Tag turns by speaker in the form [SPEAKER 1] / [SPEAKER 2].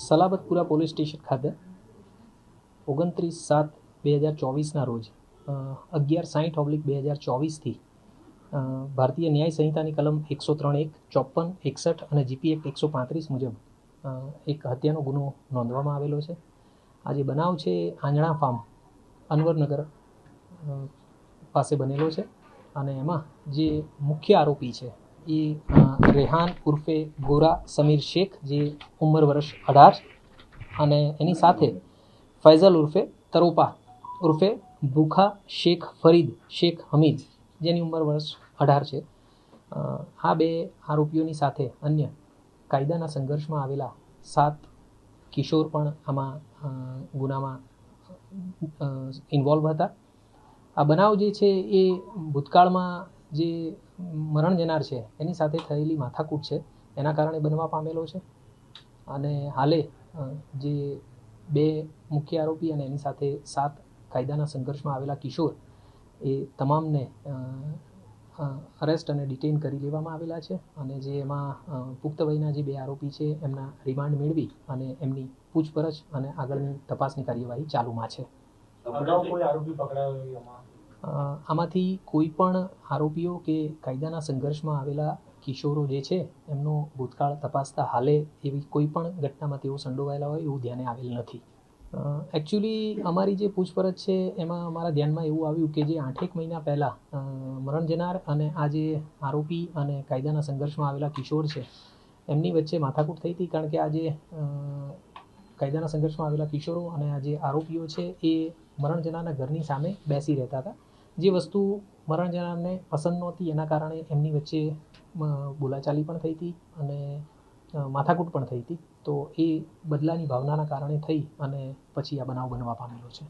[SPEAKER 1] Salabatpura police station ખાતે 29/7/2024ના રોજ 11/60/2024થી ભારતીય ન્યાય સંહિતાની કલમ 103(1), 54, 61 અને જીપી એક્ટ 135 મુજબ એક હત્યાનો ગુનો નોંધવામાં આવેલો છે. આ જે બનાવ છે આંજણા ફાર્મ અનવરનગર પાસે બનેલો છે અને એમાં જે મુખ્ય આરોપી છે એ રેહાન ઉર્ફે ગોરા સમીર શેખ, જે ઉંમર વર્ષ 18, અને એની સાથે ફૈઝલ ઉર્ફે તરોપા ઉર્ફે ભૂખા શેખ ફરીદ શેખ હમીદ, જેની ઉંમર વર્ષ 18 છે. આ બે આરોપીઓની સાથે અન્ય કાયદાના સંઘર્ષમાં આવેલા 7 કિશોર પણ આમાં ગુનામાં ઇન્વોલ્વ હતા. આ બનાવ જે છે એ ભૂતકાળમાં જે મરણ જનાર છે એની સાથે થયેલી માથાકૂટ છે એના કારણે બનવા પામેલો છે. અને હાલે જે બે મુખ્ય આરોપી અને એની સાથે 7 કાયદાના સંઘર્ષમાં આવેલા કિશોર, એ તમામને અરેસ્ટ અને ડિટેઇન કરી લેવામાં આવેલા છે. અને જે એમાં પુખ્ત વયના જે બે આરોપી છે એમના રિમાન્ડ મેળવી અને એમની પૂછપરછ અને આગળની તપાસની કાર્યવાહી ચાલુમાં છે. આમાંથી કોઈ પણ આરોપીઓ કે કાયદાના સંઘર્ષમાં આવેલા કિશોરો જે છે એમનો ભૂતકાળ તપાસતા હાલે એવી કોઈ પણ ઘટનામાં તેઓ સંડોવાયેલા હોય એવું ધ્યાને આવેલ નથી. એકચ્યુઅલી અમારી જે પૂછપરછ છે એમાં અમારા ધ્યાનમાં એવું આવ્યું કે જે 8 મહિના પહેલાં મરણ જનાર અને આ જે આરોપી અને કાયદાના સંઘર્ષમાં આવેલા કિશોર છે એમની વચ્ચે માથાકૂટ થઈ હતી. કારણ કે આ જે કાયદાના સંઘર્ષમાં આવેલા કિશોરો અને આ જે આરોપીઓ છે એ મરણ જનારના ઘરની સામે બેસી રહેતા હતા. જે વસ્તુ મરણ જનારને પસંદ નહોતી એના કારણે એમની વચ્ચે બોલાચાલી પણ થઈ હતી અને માથાકૂટ પણ થઈ હતી. તો એ બદલાની ભાવનાના કારણે થઈ અને પછી આ બનાવ બનવા પામેલો છે.